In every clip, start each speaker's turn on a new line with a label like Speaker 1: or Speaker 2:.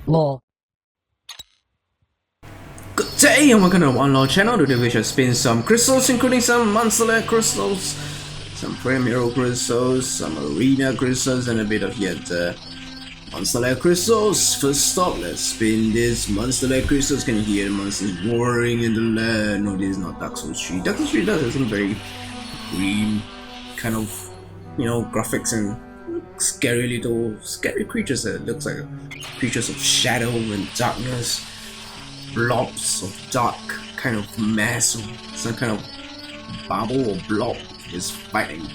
Speaker 1: Lol.
Speaker 2: Good day and welcome to the TheOneLol channel. Today we shall spin some crystals, including some monster crystals, some premier crystals, some arena crystals, and a bit of yet monster crystals. First stop, let's spin this monster crystals. Can you hear the monsters roaring in the land? No, this is not Dark Souls 3. Dark Souls 3 does have some very green kind of, graphics and scary creatures that looks like creatures of shadow and darkness. Blobs of dark kind of mass or some kind of bubble or blob is fighting.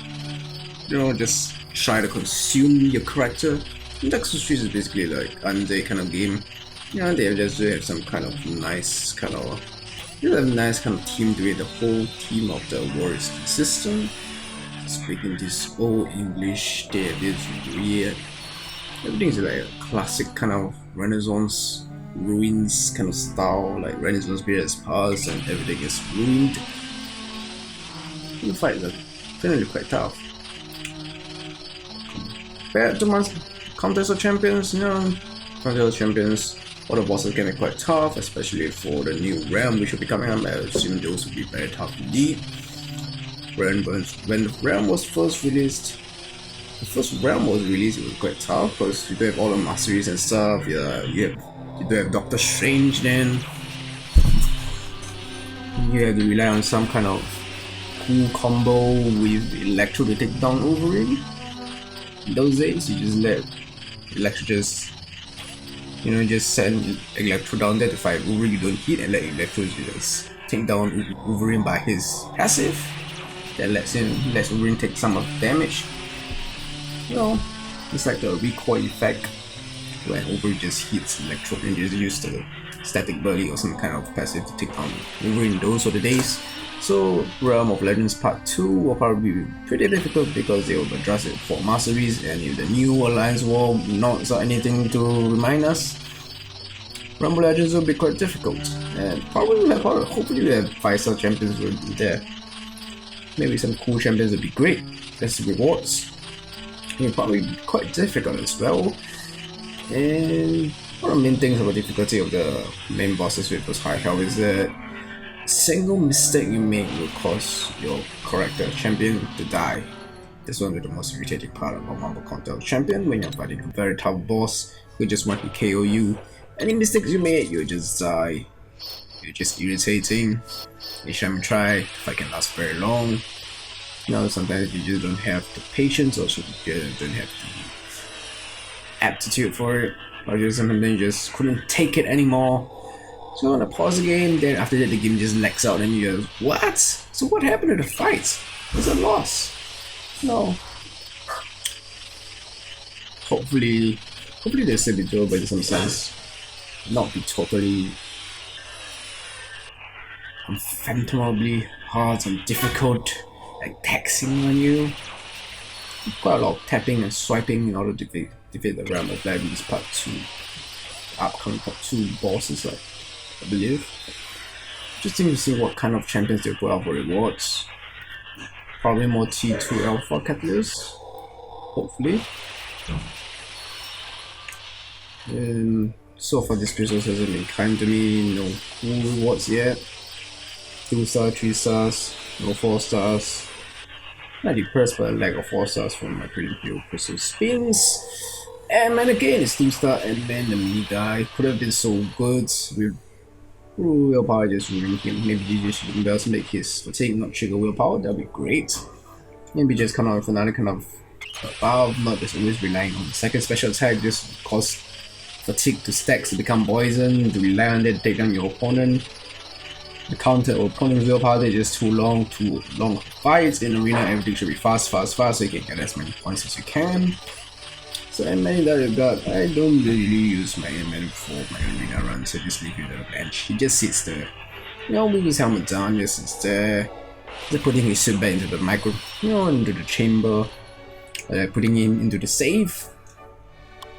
Speaker 2: Just try to consume your character. Dark Souls 3 is basically like undead kind of game. They just have some kind of nice kind of theme to it. The whole theme of the war system. Speaking this old English, they have this weird. Everything's like a classic kind of Renaissance ruins kind of style, like Renaissance period has passed and everything is ruined. The fights are generally quite tough. Compared to Contest of Champions, Contest of Champions, all the bosses can be quite tough, especially for the new realm which will be coming up. I assume those will be very tough indeed. When the realm was first released, it was quite tough because you don't have all the masteries and stuff. You don't have Doctor Strange then. You have to rely on some kind of cool combo with Electro to take down Wolverine. In those days, you just let Electro just send Electro down there to fight Wolverine. You don't hit and let Electro just take down Wolverine by his passive. That lets Wolverine take some of the damage. It's like the recoil effect when Wolverine just hits Electro and just use the static belly or some kind of passive to take down Wolverine. Those were the days. So Realm of Legends Part 2 will probably be pretty difficult because they will address it for masteries, and if the new Alliance War not anything to remind us, Realm of Legends will be quite difficult. And hopefully we have 5-star champions will be there. Maybe some cool champions would be great. That's rewards. It will probably be quite difficult as well. And one of the main things about the difficulty of the main bosses with those high health is that a single mistake you make will cause your character champion to die. That's one of the most irritating part about Marvel Contest Champion when you're fighting a very tough boss who just want to KO you. Any mistakes you make, you just die. You're just irritating. You shouldn't try. Fight can last very long. Sometimes you just don't have the patience, or you don't have the aptitude for it, or just sometimes you just couldn't take it anymore. So you want to pause the game, then after that the game just lags out and you just, what? So what happened to the fights? Was a loss? No. Hopefully they'll still be doable in some sense. Not be totally unfathomably hard and difficult, like taxing on you. Quite a lot of tapping and swiping in order to defeat the Realm of Legends Part 2. Upcoming Part 2 bosses, I believe. Just to see what kind of champions they put out for rewards. Probably more T2 Alpha Catalysts, hopefully. So far this crystal hasn't been kind to me, no cool rewards yet. 2 stars, 3 stars, no 4 stars. Not depressed by the lack of 4 stars from my previous crystal spins. And again, it's 2 star, and then the mini guy could have been so good with willpower just ruining him. Maybe he just should make his fatigue not trigger willpower, that'd be great. Maybe just come out with another kind of above, not just always relying on the second special attack, just cause fatigue to stacks to become poison, to rely on that to take down your opponent. The counter or opponent's willpower, they're just too long fights. In arena, everything should be fast, so you can get as many points as you can. So many that I've got, I don't really use my MN for my arena run, so just leave it at the bench. He just sits there. With his helmet down, just sits there. Just putting his suit back into the into the chamber. Putting him into the safe.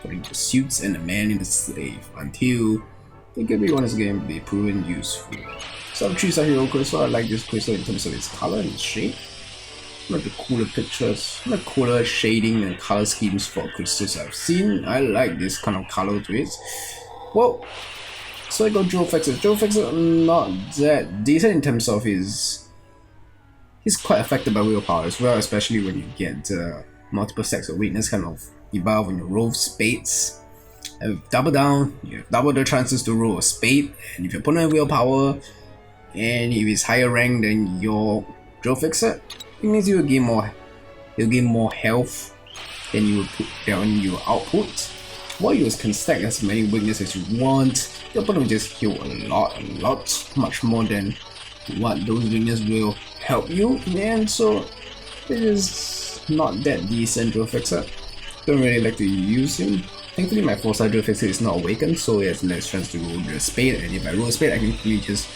Speaker 2: Putting the suits and the man in the safe until I think everyone is going to be proven useful. So I'm 3-star hero crystal. I like this crystal in terms of its color and its shape. One of the cooler pictures, one of the cooler shading and color schemes for crystals I've seen. I like this kind of color to it. Well, so I got Joe Fexer. Joe Fexer not that decent in terms of his. He's quite affected by willpower as well, especially when you get multiple stacks of weakness kind of debuff when you roll spades. Double down, you have double the chances to roll a spade, and if your opponent has willpower, and if he's higher rank than your Joe Fixer, it means you'll gain more health than you will put down your output. While you can stack as many weaknesses as you want, your opponent will just heal a lot, much more than what those weaknesses will help you in the end. So it is not that decent Joe Fixer. Don't really like to use him. Thankfully my 4-star Joe Fixer is not awakened, so he has less chance to roll the spade, and if I roll a spade I can quickly just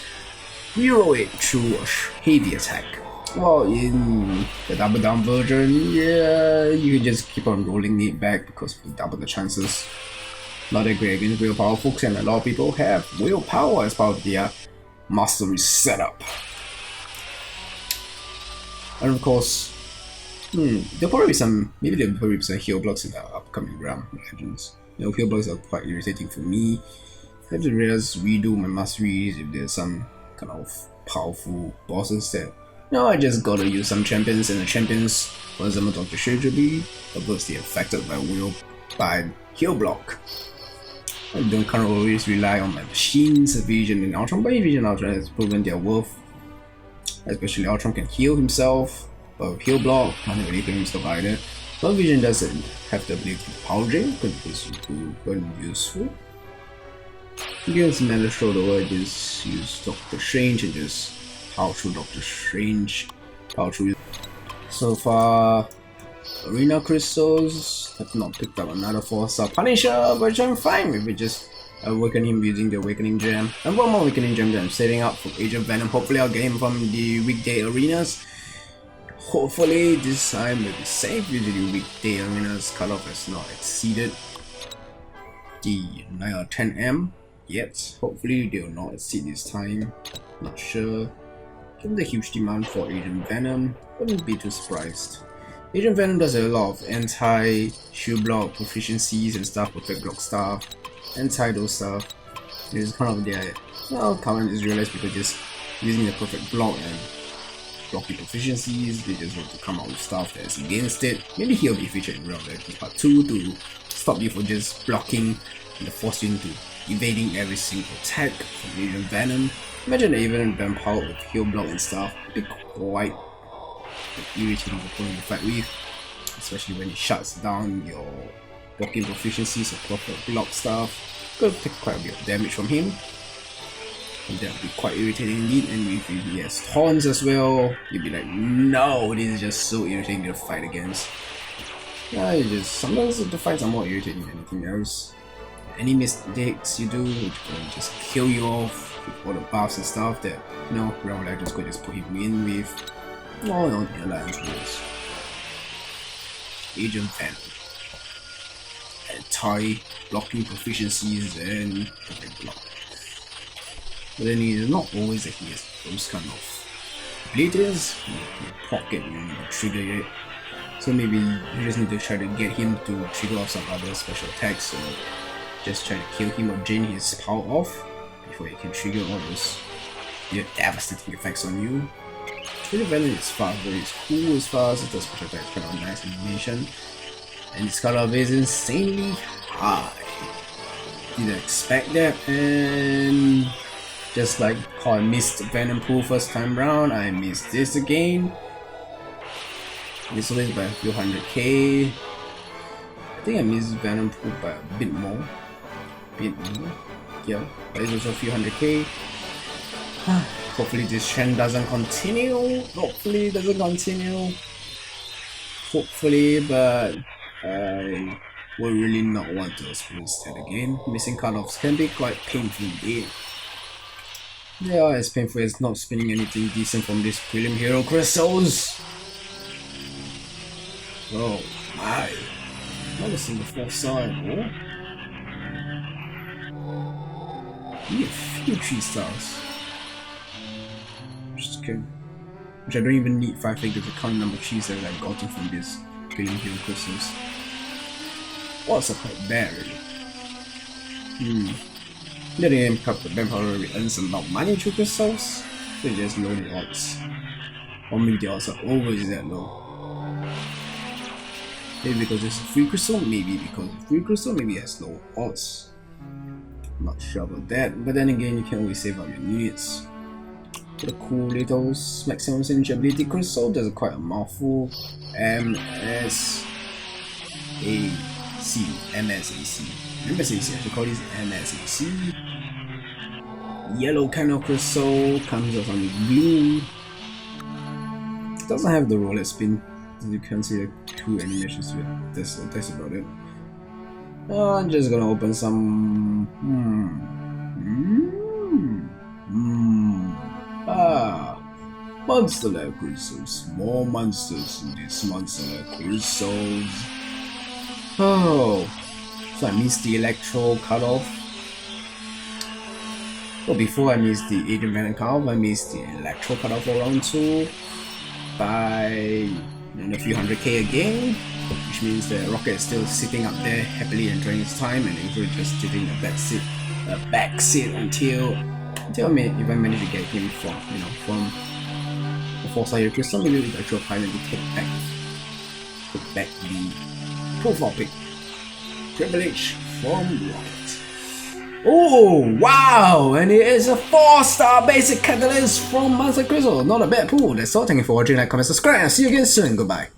Speaker 2: reroll it through a heavy attack. Well, in the double down version, yeah, you can just keep on rolling it back because we double the chances. Not that great against willpower folks, and a lot of people have willpower as part of their mastery setup. And of course, there'll probably be some heal blocks in the upcoming Realm Legends. You know, heal blocks are quite irritating for me. I have to redo my masteries if there's some kind of powerful bosses that, you know, I just gotta use some champions, and the champions, for example Dr. Strange, will be adversely affected by heal block. I don't kind of always rely on my machines, Vision and Ultron, but Vision and Ultron has proven their worth. Especially Ultron can heal himself, but heal block can't really heal himself either. But Vision doesn't have the ability to power drain, because it's very useful. Against Metal Shoulder, I just use Dr. Strange and just power through Dr. Strange. Power through. So far, Arena Crystals have not picked up another 4-star Punisher, which I'm fine with. We just awaken him using the Awakening Gem. And one more Awakening Gem that I'm setting up for Agent Venom. Hopefully I'll get him from the weekday arenas. Hopefully this time we'll be safe. Usually weekday arenas cutoff has not exceeded the 9 or 10M yet. Hopefully they will not exceed this time. Not sure. Given the huge demand for Agent Venom, wouldn't be too surprised. Agent Venom does a lot of anti-shield block proficiencies and stuff, perfect block stuff, anti-those stuff. It's kind of their current Israelites, because just using the perfect block and blocking proficiencies, they just want to come out with stuff that's against it. Maybe he'll be featured in Realm Legends Part 2 to stop you from just blocking and force you into evading every single attack from Agent Venom. Imagine that even Venom power with heal block and stuff would be quite irritating opponent to fight with, especially when it shuts down your blocking proficiencies or perfect block stuff. Could take quite a bit of damage from him, and that would be quite irritating indeed. And if he has taunts as well, you'd be like, no, this is just so irritating to fight against. Yeah, it's just sometimes the fights are more irritating than anything else. Any mistakes you do, it can just kill you off with all the buffs and stuff that, you know, Realm Legends could just put him in with. No, the Alliance Wars. Agent Venom. Anti-blocking proficiencies and perfect block. But then he's not always that he has those kind of abilities. In your pocket, you need to trigger it. So maybe you just need to try to get him to trigger off some other special attacks, or just try to kill him or drain his power off before he can trigger all those devastating effects on you. Agent Venom is fast, but it's cool as fast. It does special attacks, kind of nice animation, and its color is insanely high. Didn't expect that, and just like how I missed Venom Pool first time round, I missed this again. This one is by a few 100k. I think I missed Venom Pool by a bit more. Yeah, but it's also a few 100k. Hopefully this trend doesn't continue. Hopefully, but I would really not want to experience that again. Missing cutoffs can be quite painful indeed. They are as painful as not spinning anything decent from these prelim hero crystals. Oh my, not a single 4-star anymore. We have a few 3 stars. Just kidding. which I don't even need 5 figures to count the number of cheese that I've gotten from this Green Hill crystals. Also quite bad, really. The game cup the vampire really earns a lot of money through crystals, so you just low the odds. Or maybe the odds are always that low. Maybe because it's a free crystal, maybe because it's free crystal, maybe it has low odds. I'm not sure about that, but then again, you can always save up your units. For the cool little maximum signature ability crystal, there's quite a mouthful. MSAC. MSAC, I should call this MSAC. Yellow kind of crystal comes out on blue. It doesn't have the roller spin. You can see the 2 animations here. That's about it. I'm just gonna open some. Monster Lab crystals. More monsters in these Monster Lab crystals. Oh, so I missed the Electro cutoff. Well, before I missed the Agent Venom cutoff, I missed the Electro cutoff for round 2 by a few 100k again, which means the Rocket is still sitting up there happily enjoying his time, and Avery just taking a back seat until if I manage to get him from the 4-sided crystal, maybe with the actual pilot to take back the profile pick privilege from Rocket. Oh wow! And it is a 4-star basic catalyst from Monster Crystal. Not a bad pool. That's all. Thank you for watching. Like, comment, subscribe, and see you again soon. Goodbye.